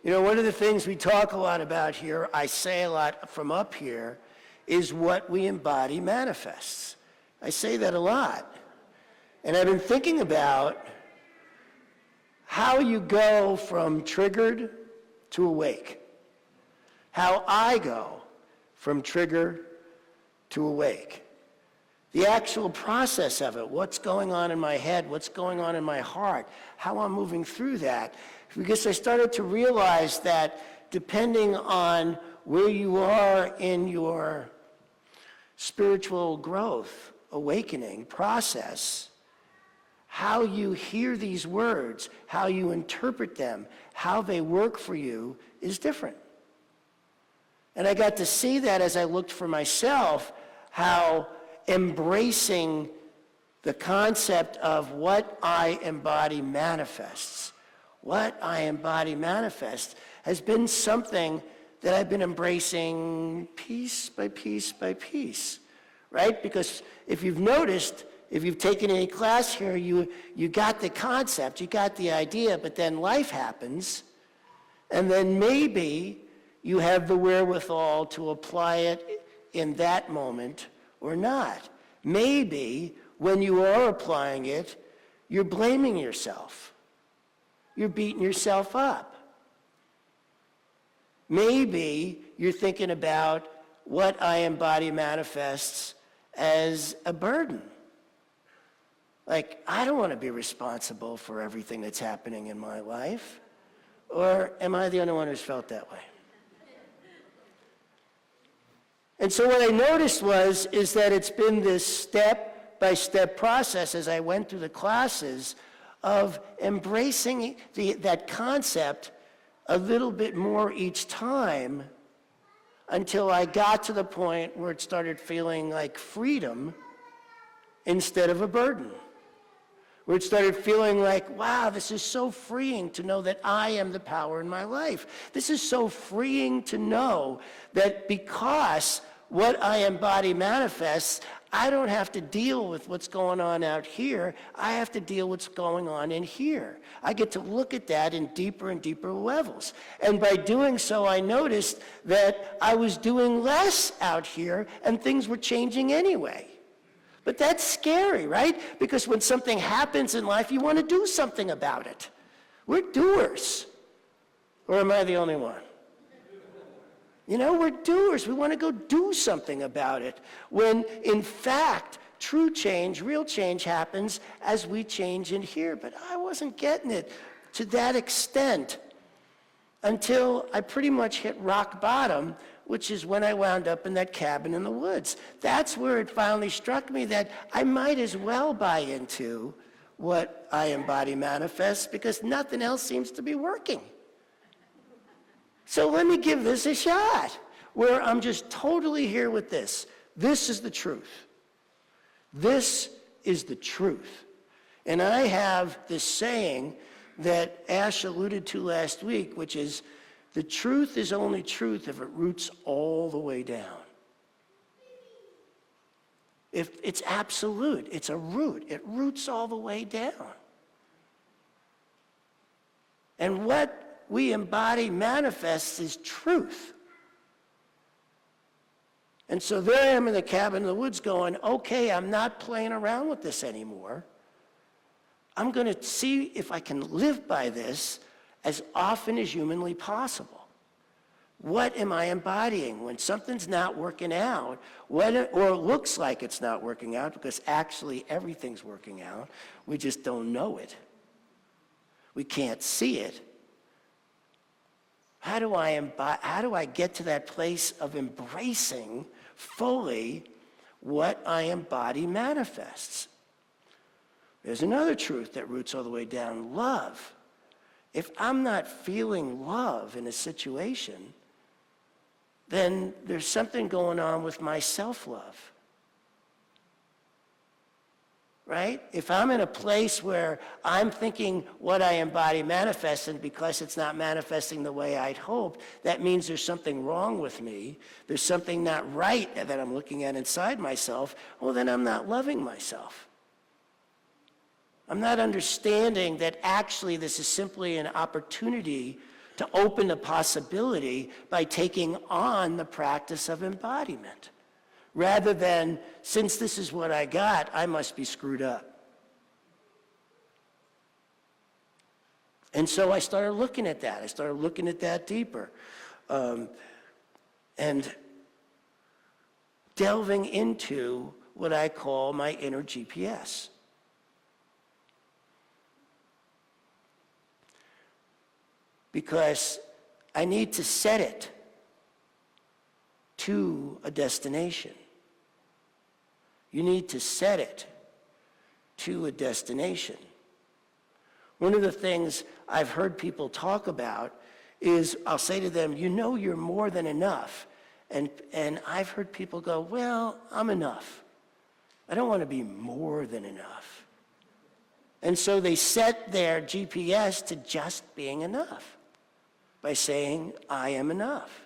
You know, one of the things we talk a lot about here, I say a lot from up here, is what we embody manifests. I say that a lot. And I've been thinking about how you go from triggered to awake. How I go from trigger to awake. The actual process of it, what's going on in my head, what's going on in my heart, how I'm moving through that. Because I started to realize that depending on where you are in your spiritual growth, awakening process, how you hear these words, how you interpret them, how they work for you is different. And I got to see that as I looked for myself, how embracing the concept of what I embody manifests. What I embody manifests has been something that I've been embracing piece by piece by piece, right? Because if you've noticed, if you've taken any class here, you got the concept, you got the idea, but then life happens, and then maybe you have the wherewithal to apply it in that moment or not. Maybe when you are applying it, you're blaming yourself. You're beating yourself up. Maybe you're thinking about what I embody manifests as a burden. Like, I don't want to be responsible for everything that's happening in my life. Or am I the only one who's felt that way? And so what I noticed is that it's been this step-by-step process as I went through the classes of embracing that concept a little bit more each time until I got to the point where it started feeling like freedom instead of a burden. Where it started feeling like, wow, this is so freeing to know that I am the power in my life. This is so freeing to know that because what I embody manifests, I don't have to deal with what's going on out here. I have to deal with what's going on in here. I get to look at that in deeper and deeper levels. And by doing so, I noticed that I was doing less out here and things were changing anyway. But that's scary, right? Because when something happens in life, you want to do something about it. We're doers. Or am I the only one? You know, we're doers. We want to go do something about it. When, in fact, true change, real change happens as we change in here. But I wasn't getting it to that extent until I pretty much hit rock bottom, which is when I wound up in that cabin in the woods. That's where it finally struck me that I might as well buy into what I embody manifests because nothing else seems to be working. So let me give this a shot, where I'm just totally here with this. This is the truth. This is the truth. And I have this saying that Ash alluded to last week, which is, the truth is only truth if it roots all the way down. If it's absolute, it's a root. It roots all the way down. And what we embody manifests is truth. And so there I am in the cabin in the woods going, okay, I'm not playing around with this anymore. I'm going to see if I can live by this as often as humanly possible. What am I embodying when something's not working out, or looks like it's not working out, because actually everything's working out. We just don't know it. We can't see it. How do I get to that place of embracing fully what I embody manifests? There's another truth that roots all the way down, love. If I'm not feeling love in a situation, then there's something going on with my self-love. Right? If I'm in a place where I'm thinking what I embody manifests, and because it's not manifesting the way I'd hoped, that means there's something wrong with me. There's something not right that I'm looking at inside myself. Well, then I'm not loving myself. I'm not understanding that actually this is simply an opportunity to open the possibility by taking on the practice of embodiment, rather than, since this is what I got, I must be screwed up. And so I started looking at that. I started looking at that deeper. And delving into what I call my inner GPS. Because I need to set it to a destination. You need to set it to a destination. One of the things I've heard people talk about is, I'll say to them, you know you're more than enough. And I've heard people go, well, I'm enough. I don't want to be more than enough. And so they set their GPS to just being enough by saying, I am enough.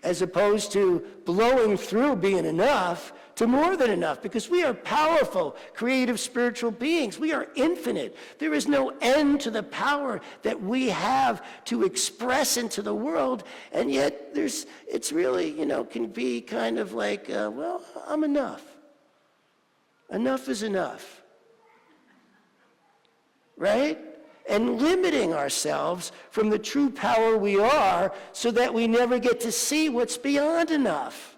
As opposed to blowing through being enough to more than enough, because we are powerful, creative, spiritual beings. We are infinite. There is no end to the power that we have to express into the world, and yet it's really, can be kind of like, well, I'm enough. Enough is enough. Right? And limiting ourselves from the true power we are so that we never get to see what's beyond enough.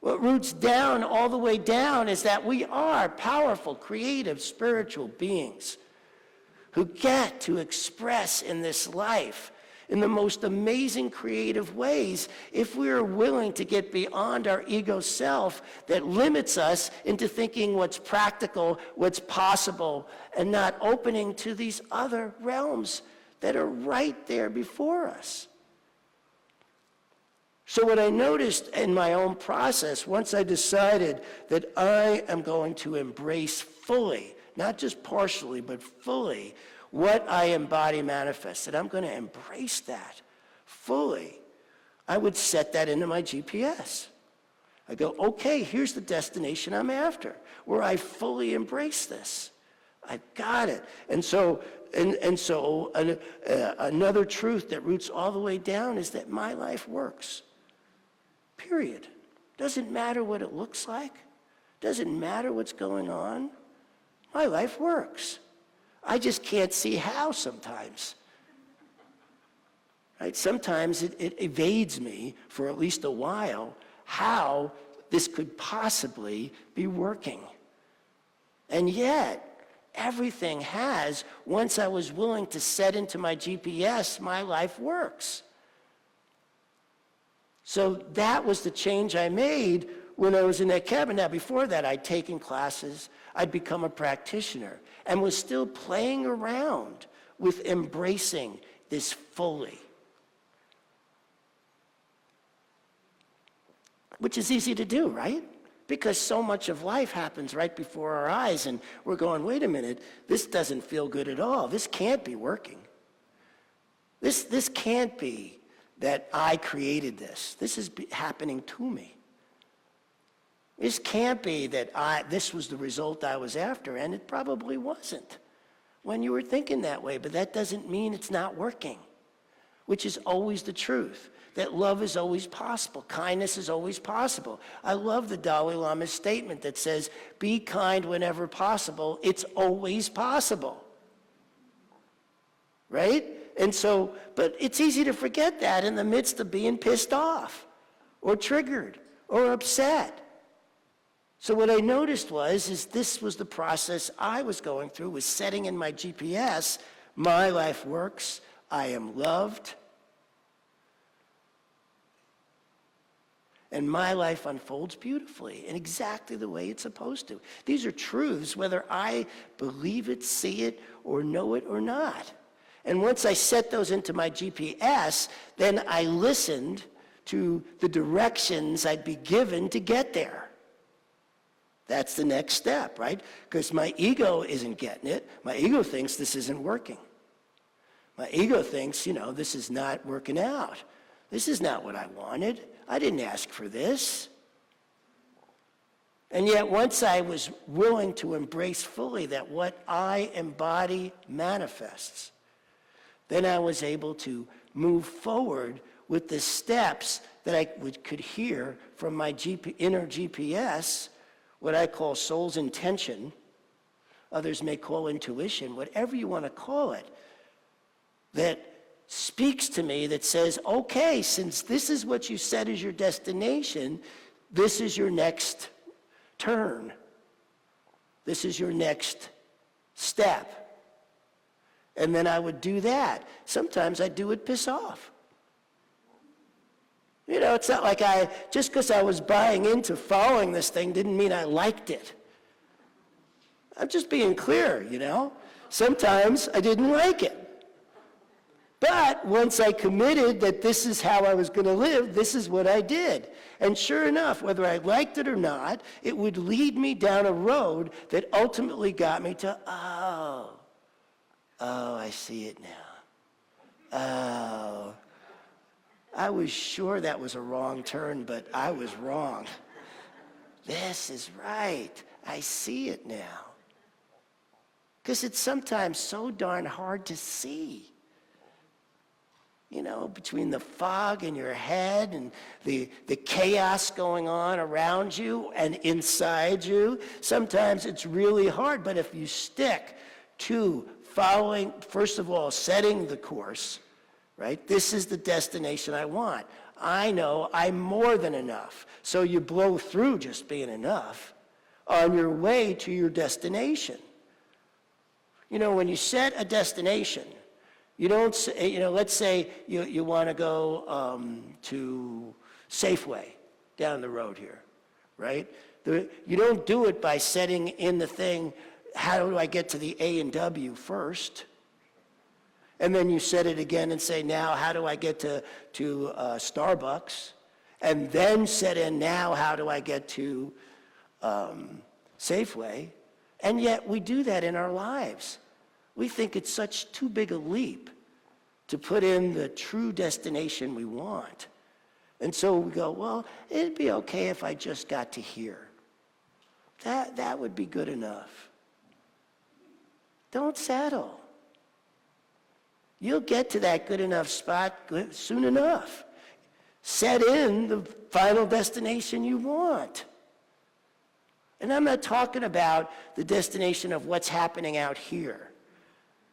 What roots down, all the way down, is that we are powerful, creative, spiritual beings who get to express in this life in the most amazing creative ways if we are willing to get beyond our ego self that limits us into thinking what's practical, what's possible, and not opening to these other realms that are right there before us. So what I noticed in my own process, once I decided that I am going to embrace fully, not just partially, but fully, what I embody manifest, that I'm going to embrace that fully, I would set that into my GPS. I go, okay, here's the destination I'm after, where I fully embrace this. I've got it. And so another truth that roots all the way down is that my life works. Period. Doesn't matter what it looks like. Doesn't matter what's going on. My life works. I just can't see how sometimes. Right? Sometimes it evades me for at least a while how this could possibly be working. And yet, everything has, once I was willing to set into my GPS, my life works. So that was the change I made when I was in that cabin. Now, before that, I'd taken classes, I'd become a practitioner, and was still playing around with embracing this fully. Which is easy to do, right? Because so much of life happens right before our eyes, and we're going, wait a minute, this doesn't feel good at all. This can't be working. This can't be that I created this. This is happening to me. This can't be that this was the result I was after, and it probably wasn't when you were thinking that way, but that doesn't mean it's not working, which is always the truth, that love is always possible, kindness is always possible. I love the Dalai Lama's statement that says, be kind whenever possible, it's always possible, right? And so, but it's easy to forget that in the midst of being pissed off or triggered or upset. So what I noticed is this was the process I was going through, was setting in my GPS, my life works, I am loved, and my life unfolds beautifully in exactly the way it's supposed to. These are truths, whether I believe it, see it, or know it or not. And once I set those into my GPS, then I listened to the directions I'd be given to get there. That's the next step, right? Because my ego isn't getting it. My ego thinks this isn't working. My ego thinks, this is not working out. This is not what I wanted. I didn't ask for this. And yet once I was willing to embrace fully that what I embody manifests, then I was able to move forward with the steps that I could hear from my inner GPS, what I call soul's intention. Others may call intuition, whatever you want to call it, that speaks to me, that says, okay, since this is what you said is your destination, this is your next turn. This is your next step. And then I would do that. Sometimes I do it piss off. You know, it's not like just because I was buying into following this thing didn't mean I liked it. I'm just being clear, you know. Sometimes I didn't like it. But once I committed that this is how I was going to live, this is what I did. And sure enough, whether I liked it or not, it would lead me down a road that ultimately got me to, oh, I see it now. Oh, I was sure that was a wrong turn, but I was wrong. This is right. I see it now. Because it's sometimes so darn hard to see. You know, between the fog in your head and the chaos going on around you and inside you, sometimes it's really hard. But if you stick to following, first of all, setting the course, right? This is the destination I want. I know I'm more than enough. So you blow through just being enough on your way to your destination. You know, when you set a destination, you don't say, you know, let's say you want to go to Safeway down the road here, right? You don't do it by setting in the thing, how do I get to the A and W first? And then you set it again and say, now how do I get to Starbucks? And then set in, now how do I get to Safeway? And yet we do that in our lives. We think it's such too big a leap to put in the true destination we want. And so we go, well, it'd be okay if I just got to here. That would be good enough. Don't settle. You'll get to that good enough spot soon enough. Set in the final destination you want. And I'm not talking about the destination of what's happening out here.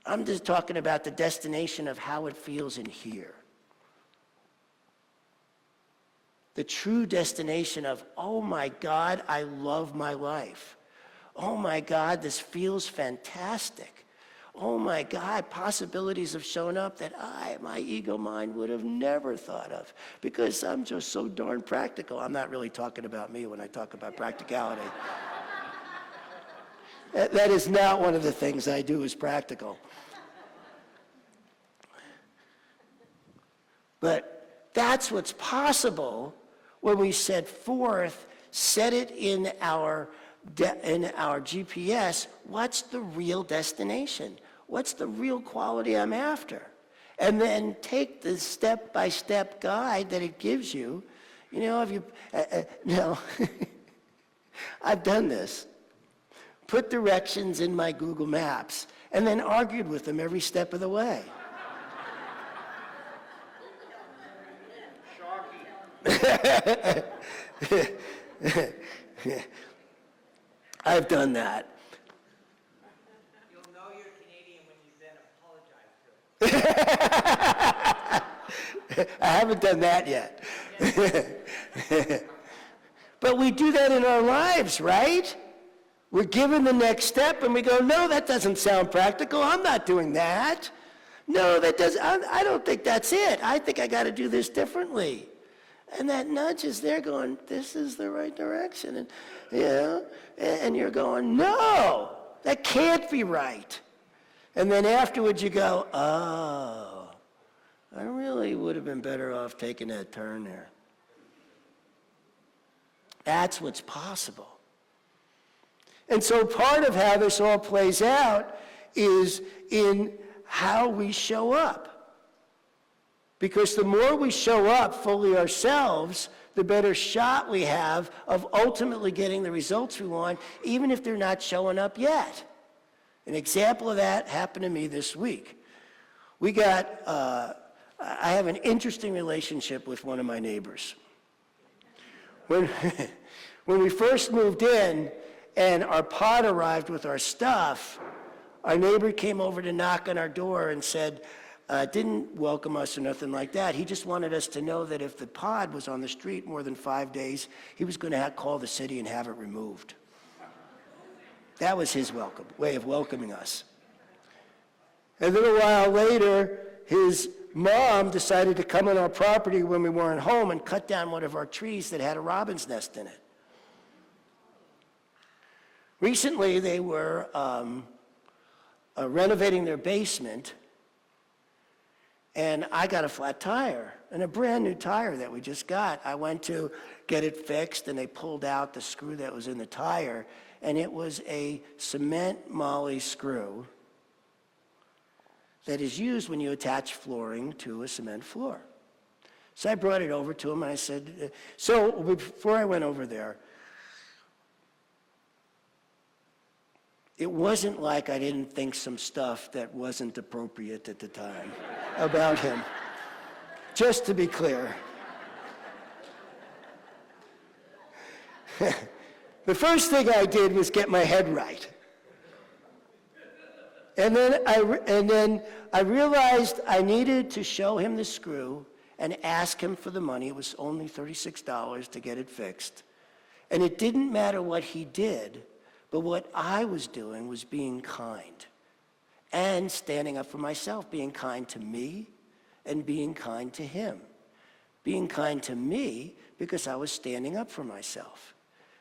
I'm just talking about the destination of how it feels in here. The true destination of, oh my God, I love my life. Oh my God, this feels fantastic. Oh my God, possibilities have shown up that my ego mind would have never thought of because I'm just so darn practical. I'm not really talking about me when I talk about practicality. That is not one of the things I do is practical. But that's what's possible when we set it in our GPS, what's the real destination? What's the real quality I'm after? And then take the step-by-step guide that it gives you. You know, I've done this. Put directions in my Google Maps and then argued with them every step of the way. I've done that. You'll know you're Canadian when you then apologize to it. I haven't done that yet. But we do that in our lives, right? We're given the next step and we go, no, that doesn't sound practical. I'm not doing that. No, I don't think that's it. I think I got to do this differently. And that nudge is there going, this is the right direction. And, you know, and you're going, no, that can't be right. And then afterwards you go, oh, I really would have been better off taking that turn there. That's what's possible. And so part of how this all plays out is in how we show up. Because the more we show up fully ourselves, the better shot we have of ultimately getting the results we want, even if they're not showing up yet. An example of that happened to me this week. I have an interesting relationship with one of my neighbors. When we first moved in and our pod arrived with our stuff, our neighbor came over to knock on our door and said, didn't welcome us or nothing like that. He just wanted us to know that if the pod was on the street more than 5 days, he was going to call the city and have it removed. That was his way of welcoming us. A little while later, his mom decided to come on our property when we weren't home and cut down one of our trees that had a robin's nest in it. Recently, they were renovating their basement, and I got a flat tire, and a brand new tire that we just got. I went to get it fixed, and they pulled out the screw that was in the tire, and it was a cement moly screw that is used when you attach flooring to a cement floor. So I brought it over to him, and I said, so before I went over there, it wasn't like I didn't think some stuff that wasn't appropriate at the time about him. Just to be clear. The first thing I did was get my head right. And then I realized I needed to show him the screw and ask him for the money. It was only $36 to get it fixed. And it didn't matter what he did, but what I was doing was being kind and standing up for myself, being kind to me and being kind to him. Being kind to me because I was standing up for myself.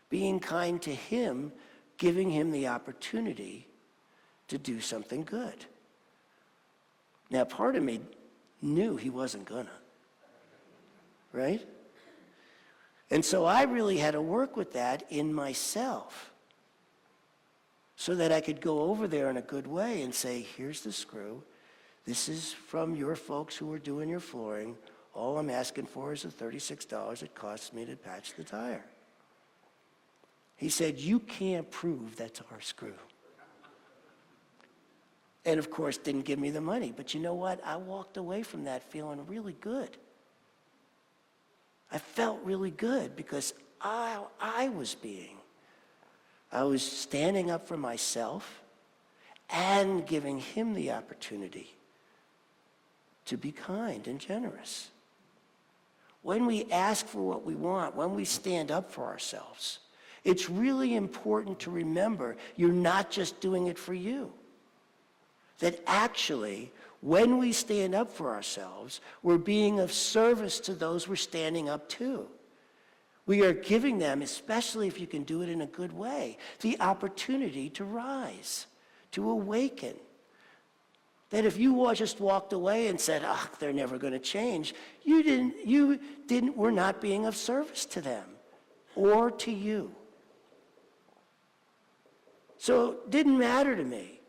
Being kind to him, giving him the opportunity to do something good. Now, part of me knew he wasn't gonna, right? And so I really had to work with that in myself so that I could go over there in a good way and say, here's the screw. This is from your folks who are doing your flooring. All I'm asking for is the $36 it costs me to patch the tire. He said, you can't prove that's our screw. And of course, didn't give me the money. But you know what? I walked away from that feeling really good. I felt really good because I was standing up for myself and giving him the opportunity to be kind and generous. When we ask for what we want, when we stand up for ourselves, it's really important to remember you're not just doing it for you. That actually, when we stand up for ourselves, we're being of service to those we're standing up to. We are giving them, especially if you can do it in a good way, the opportunity to rise, to awaken. That if you just walked away and said, they're never going to change, you were not being of service to them or to you. So it didn't matter to me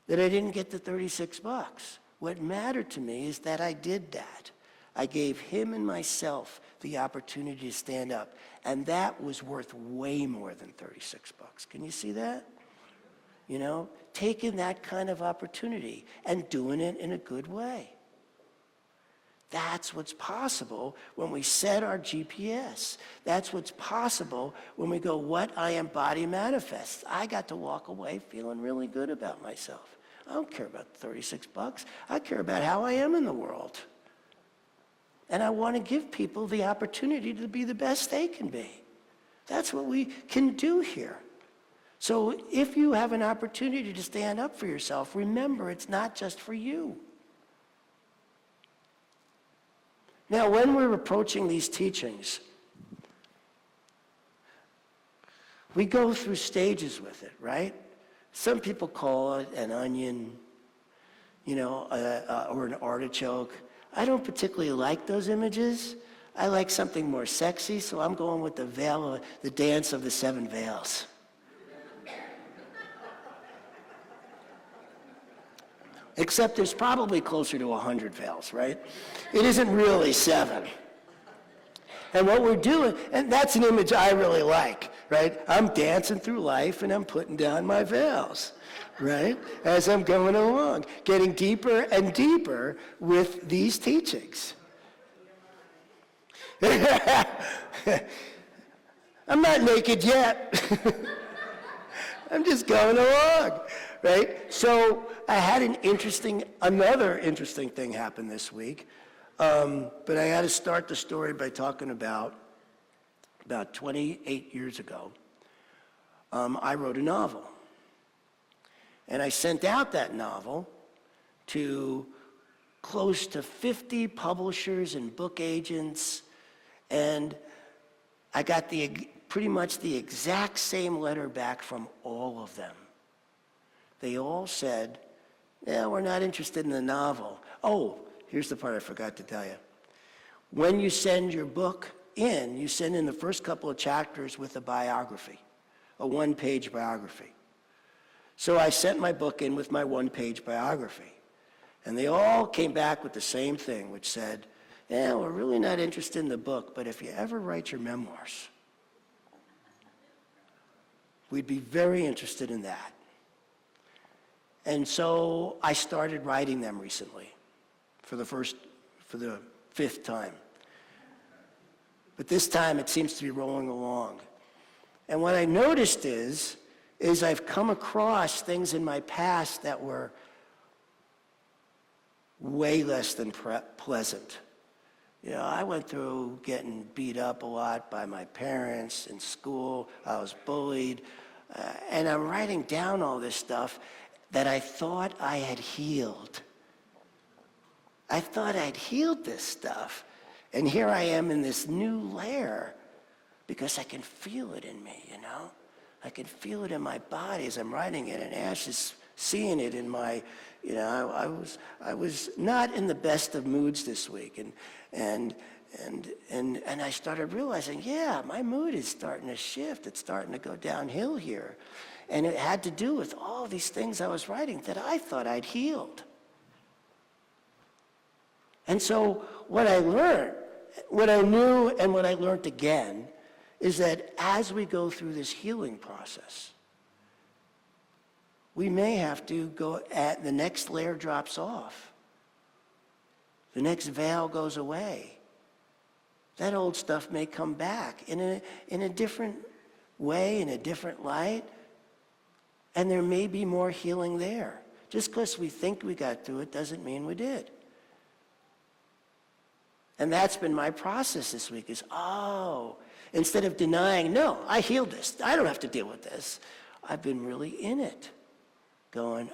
that I didn't get the $36. What mattered to me is that I did that. I gave him and myself the opportunity to stand up, and that was worth way more than $36. Can you see that? You know, taking that kind of opportunity and doing it in a good way. That's what's possible when we set our GPS. That's what's possible when we go, what I embody manifests. I got to walk away feeling really good about myself. I don't care about $36. I care about how I am in the world. And I want to give people the opportunity to be the best they can be. That's what we can do here. So if you have an opportunity to stand up for yourself, remember it's not just for you. Now, when we're approaching these teachings, we go through stages with it, right? Some people call it an onion, or an artichoke. I don't particularly like those images. I like something more sexy, so I'm going with the dance of the 7 veils. Except there's probably closer to 100 veils, right? It isn't really 7. And what we're doing, and that's an image I really like, right? I'm dancing through life and I'm putting down my veils, right? As I'm going along, getting deeper and deeper with these teachings. I'm not naked yet. I'm just going along, right? So I had another interesting thing happen this week. But I had to start the story by talking about 28 years ago, I wrote a novel. And I sent out that novel to close to 50 publishers and book agents, and I got pretty much the exact same letter back from all of them. They all said, yeah, we're not interested in the novel. Oh, here's the part I forgot to tell you. When you send your book in, you send in the first couple of chapters with a biography, a one-page biography. So I sent my book in with my one-page biography. And they all came back with the same thing, which said, yeah, we're really not interested in the book, but if you ever write your memoirs, we'd be very interested in that. And so I started writing them recently for the fifth time. But this time it seems to be rolling along. And what I noticed is I've come across things in my past that were way less than pleasant. You know, I went through getting beat up a lot by my parents in school. I was bullied. And I'm writing down all this stuff that I thought I had healed. I thought I'd healed this stuff. And here I am in this new layer because I can feel it in me, you know? I can feel it in my body as I'm writing it, and Ash is seeing it in my, you know, I was not in the best of moods this week, and I started realizing, yeah, my mood is starting to shift. It's starting to go downhill here. And it had to do with all these things I was writing that I thought I'd healed. And so what I learned, what I knew and what I learned again, is that as we go through this healing process, we may have to go at the next layer drops off. The next veil goes away. That old stuff may come back in a different way, in a different light, and there may be more healing there. Just because we think we got through it doesn't mean we did. And that's been my process this week is, instead of denying, no, I healed this. I don't have to deal with this. I've been really in it, going,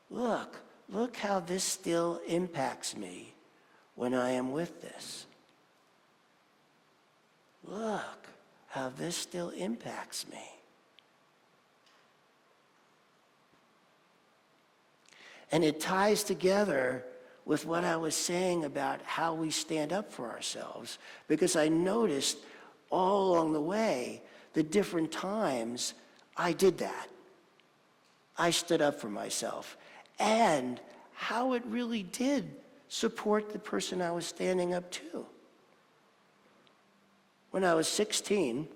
look how this still impacts me when I am with this. Look how this still impacts me. And it ties together with what I was saying about how we stand up for ourselves, because I noticed all along the way the different times I did that. I stood up for myself, and how it really did support the person I was standing up to. When I was 16,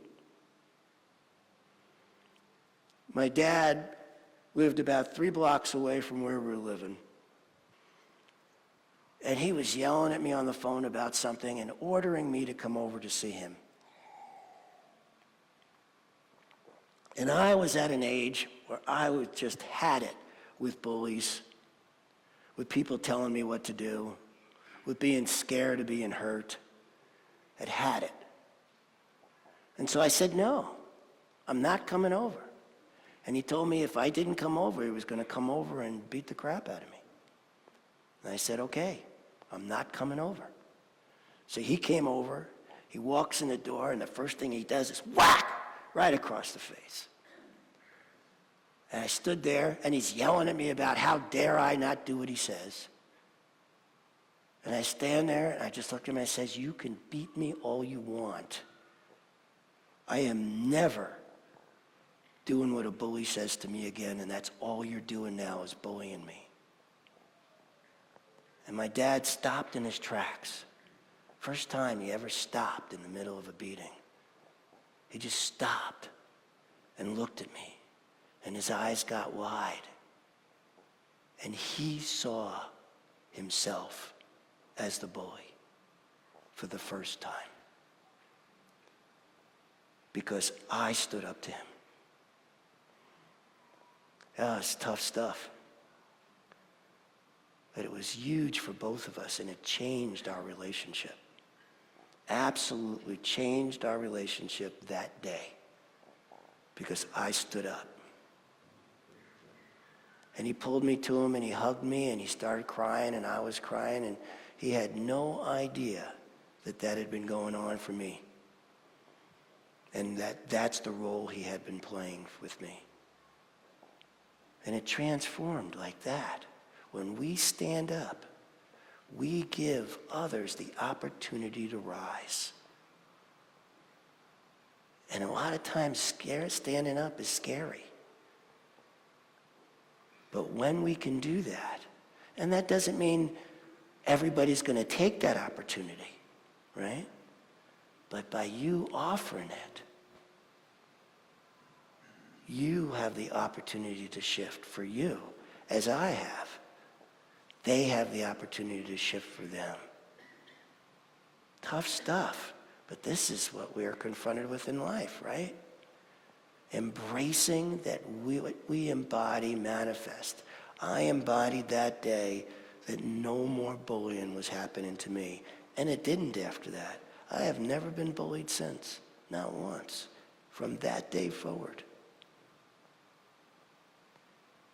my dad lived about 3 blocks away from where we were living. And he was yelling at me on the phone about something and ordering me to come over to see him. And I was at an age where I was just had it with bullies, with people telling me what to do, with being scared of being hurt. I'd had it. And so I said, no, I'm not coming over. And he told me if I didn't come over, he was going to come over and beat the crap out of me. And I said, okay, I'm not coming over. So he came over, he walks in the door, and the first thing he does is whack, right across the face. And I stood there, and he's yelling at me about how dare I not do what he says. And I stand there, and I just looked at him and I says, you can beat me all you want. I am never doing what a bully says to me again, and that's all you're doing now is bullying me. And my dad stopped in his tracks. First time he ever stopped in the middle of a beating. He just stopped and looked at me, and his eyes got wide. And he saw himself as the bully for the first time. Because I stood up to him. Yeah, it's tough stuff. But it was huge for both of us, and it changed our relationship. Absolutely changed our relationship that day. Because I stood up. And he pulled me to him, and he hugged me, and he started crying, and I was crying, and he had no idea that that had been going on for me. And that's the role he had been playing with me. And it transformed like that. When we stand up, we give others the opportunity to rise. And a lot of times, standing up is scary. But when we can do that, and that doesn't mean everybody's going to take that opportunity, right? But by you offering it, you have the opportunity to shift for you, as I have. They have the opportunity to shift for them. Tough stuff, but this is what we are confronted with in life, right? Embracing that we embody manifest. I embodied that day that no more bullying was happening to me. And it didn't after that. I have never been bullied since. Not once. From that day forward.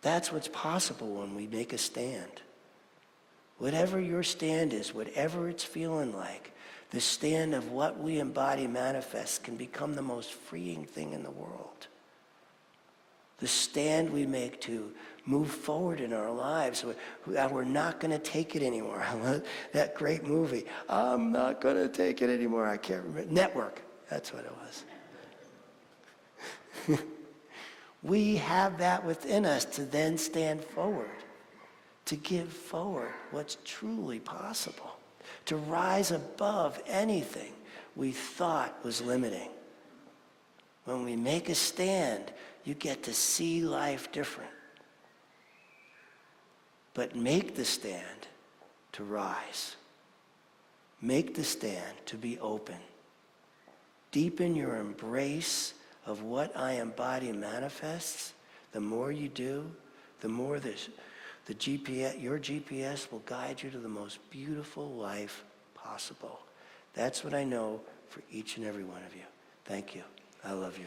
That's what's possible when we make a stand. Whatever your stand is, whatever it's feeling like, the stand of what we embody manifests can become the most freeing thing in the world. The stand we make to move forward in our lives, we're not going to take it anymore. That great movie, I'm not going to take it anymore. I can't remember. Network, that's what it was. We have that within us to then stand forward, to give forward what's truly possible, to rise above anything we thought was limiting. When we make a stand, you get to see life different. But make the stand to rise. Make the stand to be open. Deepen your embrace of what I embody manifests. The more you do, the more the GPS, your GPS will guide you to the most beautiful life possible. That's what I know for each and every one of you. Thank you. I love you.